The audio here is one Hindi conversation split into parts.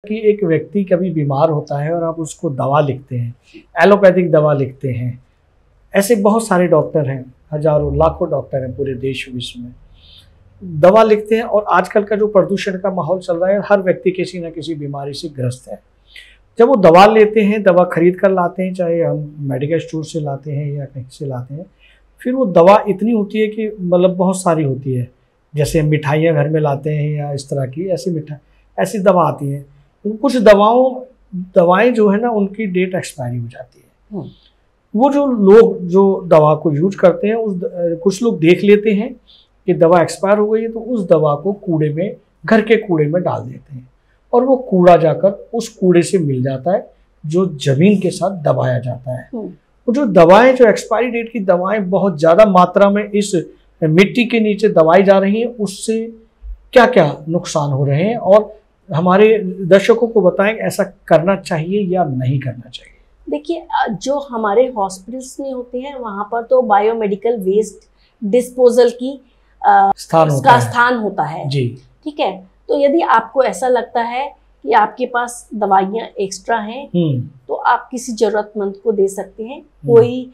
कि एक व्यक्ति कभी बीमार होता है और आप उसको दवा लिखते हैं, एलोपैथिक दवा लिखते हैं। ऐसे बहुत सारे डॉक्टर हैं, हजारों लाखों डॉक्टर हैं पूरे देश विश्व में, दवा लिखते हैं। और आजकल का जो प्रदूषण का माहौल चल रहा है, हर व्यक्ति किसी न किसी बीमारी से ग्रस्त है। जब वो दवा लेते हैं, दवा खरीद कर लाते हैं, चाहे हम मेडिकल स्टोर से लाते हैं या कहीं से लाते हैं, फिर वो दवा इतनी होती है कि मतलब बहुत सारी होती है। जैसे मिठाइयाँ घर में लाते हैं या इस तरह की ऐसी दवा आती हैं। कुछ दवाएं जो है ना, उनकी डेट एक्सपायरी हो जाती है। वो जो लोग जो दवा को यूज करते हैं, कुछ लोग देख लेते हैं कि दवा एक्सपायर हो गई है, तो उस दवा को घर के कूड़े में डाल देते हैं, और वो कूड़ा जाकर उस कूड़े से मिल जाता है जो जमीन के साथ दबाया जाता है। वो जो दवाएं, जो एक्सपायरी डेट की दवाएं बहुत ज़्यादा मात्रा में इस मिट्टी के नीचे दबाई जा रही हैं, उससे क्या क्या नुकसान हो रहे हैं, और हमारे दर्शकों को बताएं ऐसा करना चाहिए या नहीं करना चाहिए। देखिए, जो हमारे हॉस्पिटल्स में होते हैं वहाँ पर तो बायोमेडिकल वेस्ट डिस्पोजल की स्थान होता है जी। ठीक है, तो यदि आपको ऐसा लगता है कि आपके पास दवाइयाँ एक्स्ट्रा हैं, तो आप किसी जरूरतमंद को दे सकते हैं। कोई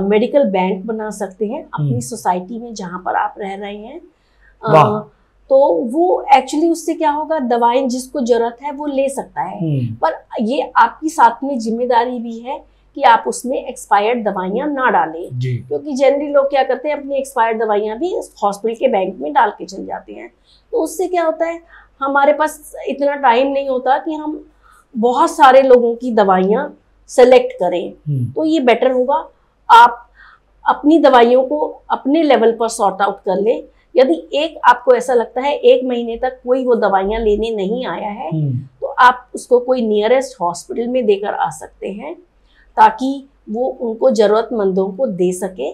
मेडिकल बैंक बना सकते हैं अपनी सोसाइटी में जहाँ पर आप रह रहे हैं। तो वो एक्चुअली उससे क्या होगा, दवाएं जिसको जरूरत है वो ले सकता है, पर ये आपकी साथ में जिम्मेदारी भी है कि आप उसमें एक्सपायर्ड दवाइयां ना डालें, क्योंकि जनरली लोग क्या करते हैं, अपनी एक्सपायर्ड दवाइयां भी हॉस्पिटल के बैंक में डाल के चले जाते हैं। तो उससे क्या होता है, हमारे पास इतना टाइम नहीं होता कि हम बहुत सारे लोगों की दवाइयां सेलेक्ट करें। तो ये बेटर होगा आप अपनी दवाइयों को अपने लेवल पर सॉर्ट आउट कर लें। यदि आपको ऐसा लगता है 1 महीने तक कोई वो दवाइयां लेने नहीं आया है, तो आप उसको कोई नियरेस्ट हॉस्पिटल में देकर आ सकते हैं, ताकि वो उनको जरूरतमंदों को दे सके।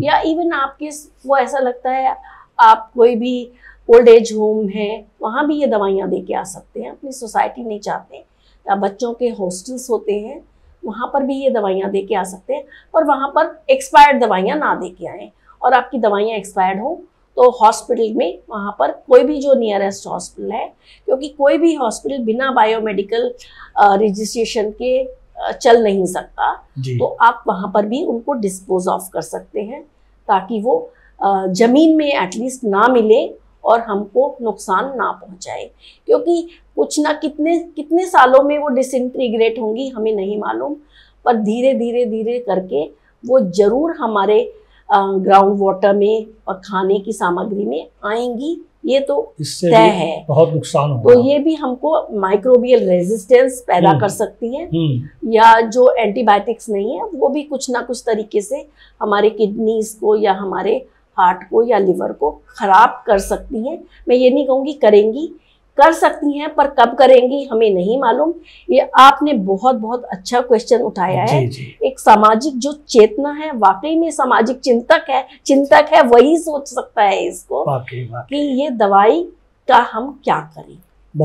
या इवन आपके वो ऐसा लगता है आप कोई भी ओल्ड एज होम है, वहाँ भी ये दवाइयाँ दे के आ सकते हैं। अपनी सोसाइटी नहीं चाहते, या बच्चों के हॉस्टल्स होते हैं वहाँ पर भी ये दवाइयाँ दे के आ सकते हैं, पर वहाँ पर एक्सपायर्ड दवाइयाँ ना दे के आएँ। और आपकी दवाइयाँ एक्सपायर्ड हो तो हॉस्पिटल में, वहाँ पर कोई भी जो नियरेस्ट हॉस्पिटल है, क्योंकि कोई भी हॉस्पिटल बिना बायोमेडिकल रजिस्ट्रेशन के चल नहीं सकता, तो आप वहाँ पर भी उनको डिस्पोज ऑफ कर सकते हैं, ताकि वो जमीन में एटलीस्ट ना मिले और हमको नुकसान ना पहुँचाए। क्योंकि कुछ ना कितने सालों में वो डिसइंटीग्रेट होंगी हमें नहीं मालूम, पर धीरे धीरे करके वो जरूर हमारे ग्राउंड वाटर में और खाने की सामग्री में आएंगी। ये तो तय है, बहुत नुकसान होगा। तो ये भी हमको माइक्रोबियल रेजिस्टेंस पैदा कर सकती हैं, या जो एंटीबायोटिक्स नहीं है वो भी कुछ ना कुछ तरीके से हमारे किडनीज को या हमारे हार्ट को या लिवर को खराब कर सकती हैं। मैं ये नहीं कहूँगी करेंगी, कर सकती हैं, पर कब करेंगी हमें नहीं मालूम। ये आपने बहुत अच्छा क्वेश्चन उठाया है। एक सामाजिक जो चेतना है, वाकई में सामाजिक चिंतक है वही सोच सकता है इसको कि ये दवाई का हम क्या करें।